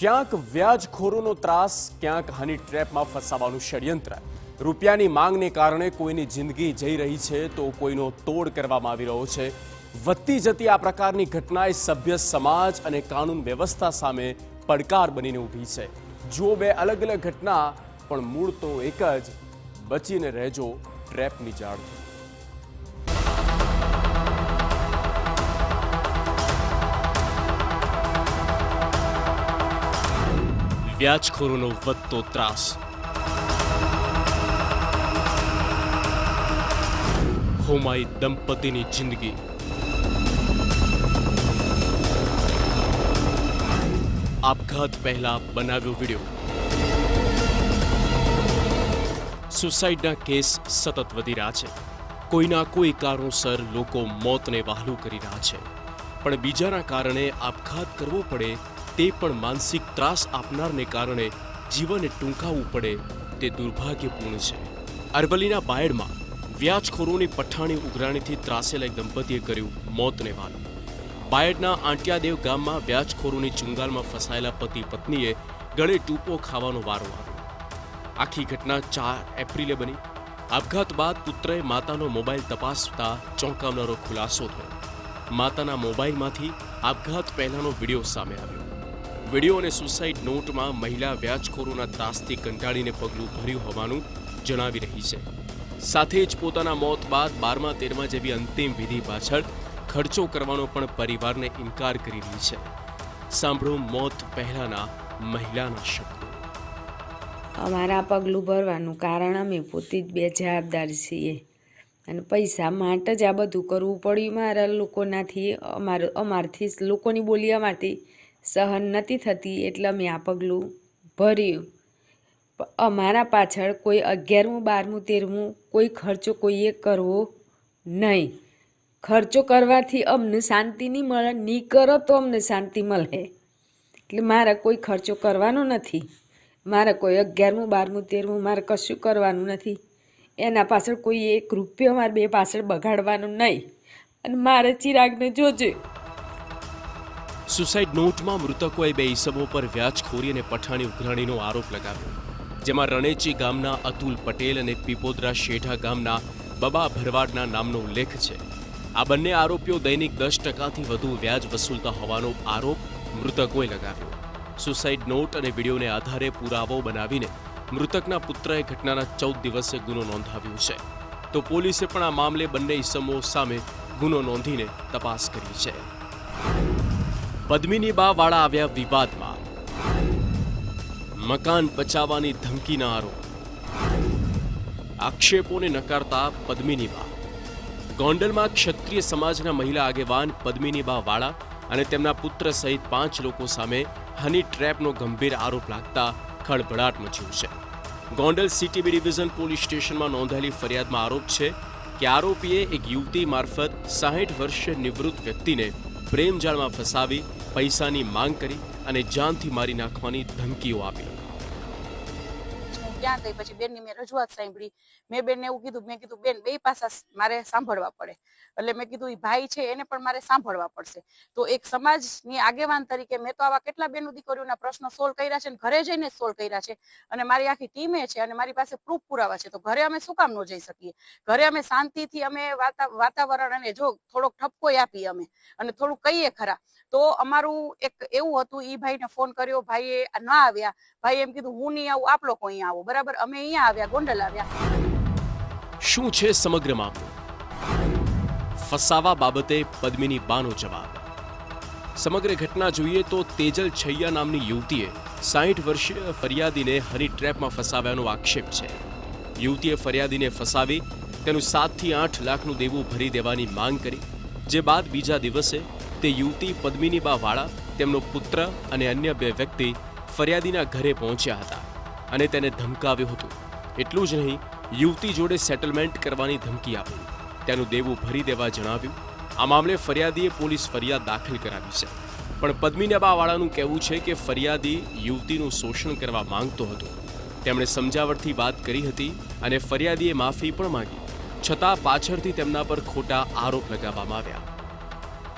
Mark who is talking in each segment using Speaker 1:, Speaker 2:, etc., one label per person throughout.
Speaker 1: ક્યાંક વ્યાજખોરોનો ત્રાસ, ક્યાંક હની ટ્રેપમાં ફસાવાનું ષડયંત્ર. રૂપિયાની માંગને કારણે કોઈની જિંદગી જઈ રહી છે તો કોઈનો તોડ કરવામાં આવી રહ્યો છે. વધતી જતી આ પ્રકારની ઘટનાએ સભ્ય સમાજ અને કાનૂન વ્યવસ્થા સામે પડકાર બનીને ઊભી છે. જુઓ બે અલગ અલગ ઘટના, પણ મૂળ તો એક જ: બચીને રહેજો ટ્રેપની જાળથી. વ્યાજખોરોનો વધતો ત્રાસ. હોમાઈ દંપતીની જિંદગી. આપઘાત પહેલા બનાવ્યો વિડીયો. સુસાઇડના કેસ સતત વધી રહ્યા છે. કોઈના કોઈ કારણોસર લોકો મોતને વહાલું કરી રહ્યા છે, પણ બીજાના કારણે આપઘાત કરવો પડે તે પણ માનસિક ત્રાસ આપનારને કારણે જીવનને ટૂંકાવવું પડે તે દુર્ભાગ્યપૂર્ણ છે. અરવલ્લીના બાયડમાં વ્યાજખોરોની પઠાણી ઉઘરાણીથી ત્રાસેલા એક દંપતીએ કર્યું મોતને વહાલું. બાયડના આંટિયાદેવ ગામમાં વ્યાજખોરોની ચુંગાલમાં ફસાયેલા પતિ પત્નીએ ગળે ટૂંપો ખાવાનો વારો આવ્યો. આખી ઘટના 4 એપ્રિલે બની. આપઘાત બાદ પુત્રએ માતાનો મોબાઈલ તપાસતા ચોંકાવનારો ખુલાસો થયો. માતાના મોબાઈલમાંથી આપઘાત પહેલાનો વિડીયો સામે આવ્યો. વિડીયો અને સુસાઇડ નોટમાં મહિલા વ્યાજખોરોના ત્રાસથી કંટાળીને પગલું ભર્યું હોવાનું જણાવી રહી છે. સાથે જ પોતાના મોત બાદ 12મા 13મા જેવી અંતિમ વિધિ પાછળ ખર્ચો કરવાનો પણ પરિવારને ઇનકાર કરી રહી છે. સાંભળો મોત પહેલાના મહિલાના શબ્દો.
Speaker 2: અમારા પગલું ભરવાનું કારણ અમે પોતે જ બે જવાબદાર છીએ અને પૈસા માટે જ આ બધું કરવું પડ્યું. મારા લોકોનાથી અમારથી લોકોની બોલી અમારથી સહન નથી થતી એટલે અમે આ પગલું ભર્યું. અમારા પાછળ કોઈ 11મું 12મું 13મું કોઈ ખર્ચો કોઈએ કરવો નહીં. ખર્ચો કરવાથી અમને શાંતિ નહીં મળે, નહીં કરો તો અમને શાંતિ મળે. એટલે મારે કોઈ ખર્ચો કરવાનો નથી. મારે કોઈ 11મું 12મું 13મું મારે કશું કરવાનું નથી. એના પાછળ કોઈ 1 રૂપિયો મારે બે પાછળ બગાડવાનું નહીં. અને મારે ચિરાગને જોજે.
Speaker 1: સુસાઇડ નોટમાં મૃતકોએ 2 ઈસમો પર વ્યાજખોરી અને પઠાણી ઉઘરાણીનો આરોપ લગાવ્યો, જેમાં રણેચી ગામના અતુલ પટેલ અને પીપોદરા શેઢા ગામના બબા ભરવાડના નામનો ઉલ્લેખ છે. આ બંને આરોપીઓ દૈનિક 10%થી વધુ વ્યાજ વસૂલતા હોવાનો આરોપ મૃતકોએ લગાવ્યો. સુસાઇડ નોટ અને વિડીયોને આધારે પુરાવો બનાવીને મૃતકના પુત્રએ ઘટનાના 14 દિવસે ગુનો નોંધાવ્યો છે. તો પોલીસે પણ આ મામલે બંને ઈસમો સામે ગુનો નોંધીને તપાસ કરી છે. પદ્મિની બા વાળા આવ્યા વિવાદમાં. મકાન પચાવવાની ધમકીના આરોપ. આક્ષેપોને નકારતા પદ્મિની બા. ગોંડલમાં ક્ષત્રિય સમાજના મહિલા આગેવાન પદ્મિની બા વાળા અને તેમના પુત્ર સહિત 5 લોકો સામે હની ટ્રેપનો ગંભીર આરોપ લાગતા ખળભળાટ મચ્યું છે. Gondal city B division police સ્ટેશનમાં નોંધાયેલી ફરિયાદમાં આરોપ છે કે આરોપીએ એક યુવતી મારફત 60 વર્ષીય નિવૃત્ત વ્યક્તિને પ્રેમજાળમાં ફસાવી પૈસાની માંગ કરી અને જાનથી મારી નાખવાની ધમકીઓ આપી.
Speaker 3: ક્યાં ગઈ પછી બેનની મેં રજૂઆત સાંભળી. મેં બેનને એવું કીધું, મેં કીધું બેન બે પાસા મારે સાંભળવા પડે. એટલે મેં કીધું એ ભાઈ છે એને પણ મારે સાંભળવા પડશે. તો એક સમાજની આગેવાન તરીકે મેં તો આવા કેટલા બેનો દીકરીઓના પ્રશ્નો સોલ્વ કર્યા છે, ઘરે જઈને સોલ્વ કર્યા છે, અને મારી આખી ટીમે છે અને મારી પાસે પ્રૂફ પુરાવા છે. તો ઘરે અમે શું કામ ન જઈ શકીએ? ઘરે અમે શાંતિથી અમે વાતાવરણ અને જો થોડોક ઠપકો આપી અમે અને થોડું કહીએ ખરા. તો અમારું એક એવું હતું, ઈ ભાઈને ફોન કર્યો, ભાઈએ ના આવ્યા. ભાઈ એમ કીધું હું નહીં આવું, આપ લોકો અહીંયા આવો. બરાબર, અમે અહીંયા આવ્યા, ગોંડલ આવ્યા.
Speaker 1: શું છે સમગ્ર મામલો? ફસાવા બાબતે પદ્મિની બાનો જવાબ. સમગ્ર ઘટના જોઈએ તો તેજલ છૈયા નામની યુવતીએ 60 વર્ષીય ફરિયાદીને હની ટ્રેપમાં ફસાવ્યાનો આક્ષેપ છે. યુવતીએ ફરિયાદીને ફસાવી તેનું 7 થી 8 લાખનું દેવું ભરી દેવાની માંગ કરી, જે બાદ બીજા દિવસે તે યુવતી પદ્મિની બા વાળા, તેમનો પુત્ર અને અન્ય 2 વ્યક્તિ ફરિયાદીના ઘરે પહોંચ્યા હતા અને તેને ધમકાવ્યો હતો. એટલું જ નહીં, યુવતી જોડે સેટલમેન્ટ કરવાની ધમકી આપી, તેનું દેવું ભરી દેવા જણાવ્યું. આ મામલે ફરિયાદીએ પોલીસ ફરિયાદ દાખલ કરાવી છે. પણ પદ્મિની બા વાળાનું કહેવું છે કે ફરિયાદી યુવતીનું શોષણ કરવા માંગતો હતો. તેમણે સમજાવટથી વાત કરી હતી અને ફરિયાદીએ માફી પણ માંગી, છતાં પાછળથી તેમના પર ખોટા આરોપ લગાવવામાં આવ્યા.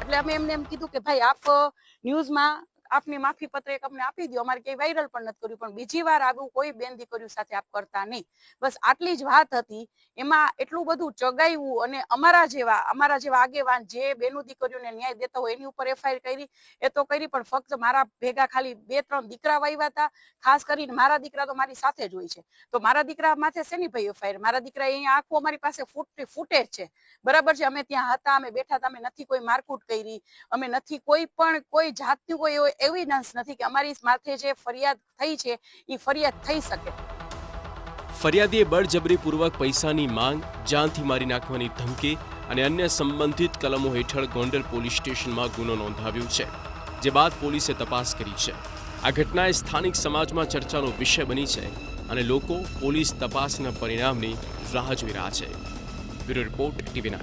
Speaker 3: એટલે અમે એમને એમ કીધું કે ભાઈ આપ ન્યૂઝમાં આપની માફી પત્ર એક અમને આપી દો, અમારે ક્યાંય વાયરલ પણ નથી કર્યું, પણ બીજી વાર આવું કોઈ બેન દીકરીઓ સાથે આપ કરતા નહીં. બસ આટલી જ વાત હતી. એમાં એટલું બધું ચગાવ્યું અને અમારા જેવા આગેવાન જે બેનો દીકરીઓને ન્યાય દેતા હોય એની ઉપર એફઆઈઆર કરી એ તો કરી, પણ ફક્ત મારા ભેગા ખાલી 2-3 દીકરા વાવ્યા હતા. ખાસ કરીને મારા દીકરા તો મારી સાથે જ હોય છે, તો મારા દીકરા માથે શેની ભાઈ એફઆઈઆર? મારા દીકરા અહીંયા આખું અમારી પાસે ફૂટેજ છે, બરાબર છે. અમે ત્યાં હતા, અમે બેઠા હતા, અમે નથી કોઈ મારકૂટ કરી, અમે નથી કોઈ જાતની કોઈ એવિડન્સ નથી કે અમારી માથે જે ફરિયાદ થઈ છે એ ફરિયાદ થઈ શકે.
Speaker 1: ફરિયાદીએ બળજબરીપૂર્વક પૈસાની માંગ, જાનથી મારી નાખવાની ધમકી અને અન્ય સંબંધિત કલમો હેઠળ ગોંડલ પોલીસ સ્ટેશનમાં ગુનો નોંધાવ્યો છે, જે બાદ પોલીસે તપાસ કરી છે. આ ઘટનાએ સ્થાનિક સમાજમાં ચર્ચાનો વિષય બની છે અને લોકો પોલીસ તપાસના પરિણામની રાહ જોઈ રહ્યા છે. Bureau report TV9.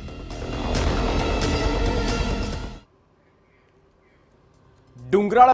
Speaker 1: ડુંગરાળ